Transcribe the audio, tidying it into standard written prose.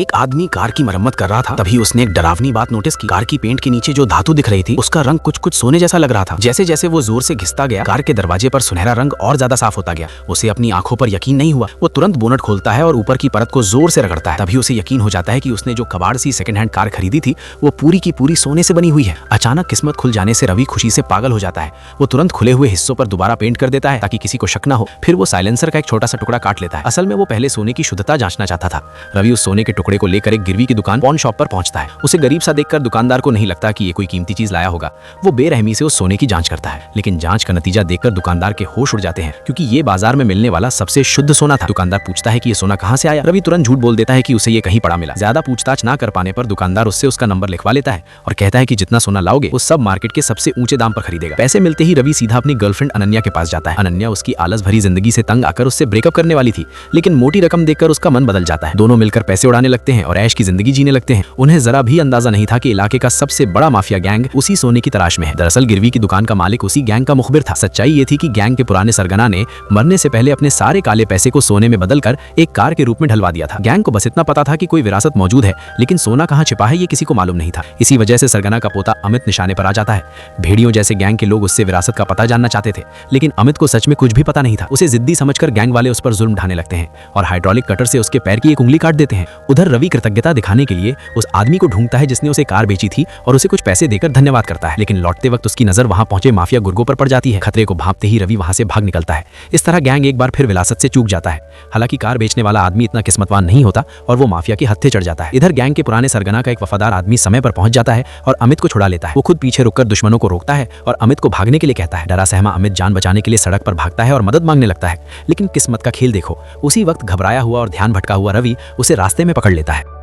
एक आदमी कार की मरम्मत कर रहा था, तभी उसने एक डरावनी बात नोटिस की। कार की पेंट के नीचे जो धातु दिख रही थी उसका रंग कुछ कुछ सोने जैसा लग रहा था। जैसे जैसे वो जोर से घिसता गया, कार के दरवाजे पर सुनहरा रंग और ज्यादा साफ होता गया। उसे अपनी आंखों पर यकीन नहीं हुआ। वो तुरंत बोनट खोलता है और ऊपर की परत को जोर से रगड़ता है। तभी उसे यकीन हो जाता है कि उसने जो कबाड़ सी सेकंड हैंड कार खरीदी थी वो पूरी की पूरी सोने से बनी हुई है। अचानक किस्मत खुल जाने से रवि खुशी से पागल हो जाता है। वो तुरंत खुले हुए हिस्सों पर दोबारा पेंट कर देता है ताकि किसी को शक न हो। फिर वो साइलेंसर का एक छोटा सा टुकड़ा काट लेता है। असल में वो पहले सोने की शुद्धता जांचना चाहता था। रवि उस सोने के टुकड़े को लेकर एक गिरवी की दुकान पॉन शॉप पर पहुंचता है। उसे गरीब सा देखकर दुकानदार को नहीं लगता कि ये कोई कीमती चीज लाया होगा। वो बेरहमी से उस सोने की जांच करता है, लेकिन जांच का नतीजा देखकर दुकानदार के होश उड़ जाते हैं, क्योंकि ये बाजार में मिलने वाला सबसे शुद्ध सोना था। दुकानदार पूछता है कि ये सोना कहां से आया। रवि तुरंत झूठ बोल देता है कि उसे ये कहीं पड़ा मिला। ज्यादा पूछताछ ना कर पाने पर दुकानदार उससे उसका नंबर लिखवा लेता है और कहता है कि जितना सोना लाओगे वो सब मार्केट के सबसे ऊंचे दाम पर खरीदेगा। पैसे मिलते ही रवि सीधा अपनी गर्लफ्रेंड अनन्या के पास जाता है। अनन्या उसकी आलस भरी जिंदगी से तंग आकर उससे ब्रेकअप करने वाली थी, लेकिन मोटी रकम देखकर उसका मन बदल जाता है। दोनों मिलकर पैसे उड़ाने लगते हैं और ऐश की जिंदगी जीने लगते हैं। उन्हें जरा भी अंदाजा नहीं था कि इलाके का सबसे बड़ा माफिया गैंग उसी सोने की तलाश में है। दरअसल गिरवी की दुकान का मालिक उसी गैंग का मुखबिर था। सच्चाई ये थी कि गैंग के पुराने सरगना ने मरने से पहले अपने सारे काले पैसे को सोने में बदलकर एक कार के रूप में ढलवा दिया था। गैंग को बस इतना पता था कि कोई विरासत मौजूद है, लेकिन सोना कहां छिपा है ये किसी को मालूम नहीं था। इसी वजह से सरगना का पोता अमित निशाने पर आ जाता है। भेड़ियों जैसे गैंग के लोग उससे विरासत का पता जानना चाहते थे, लेकिन अमित को सच में कुछ भी पता नहीं था। उसे जिद्दी समझकर गैंग वाले उस पर जुल्म ढाने लगते हैं और हाइड्रोलिक कटर से उसके पैर की एक उंगली काट देते हैं। उधर रवि कृतज्ञता दिखाने के लिए उस आदमी को ढूंढता है जिसने उसे कार बेची थी और उसे कुछ पैसे देकर धन्यवाद करता है, लेकिन लौटते वक्त उसकी नजर वहां पहुंचे माफिया गुर्गों पर पड़ जाती है। खतरे को भांपते ही रवि वहां से भाग निकलता है। इस तरह गैंग एक बार फिर विरासत से चूक जाता है। हालांकि कार बेचने वाला आदमी इतना किस्मतवान नहीं होता और वो माफिया के हत्थे चढ़ जाता है। इधर गैंग के पुराने सरगना का एक वफादार आदमी समय पर पहुंच जाता है और अमित को छुड़ा लेता है। वो खुद पीछे रुककर दुश्मनों को रोकता है और अमित को भागने के लिए कहता है। डरा सहमा अमित जान बचाने के लिए सड़क पर भागता है और मदद मांगने लगता है, लेकिन किस्मत का खेल देखो, उसी वक्त घबराया हुआ और ध्यान भटका हुआ रवि उसे रास्ते में पकड़ लेता है।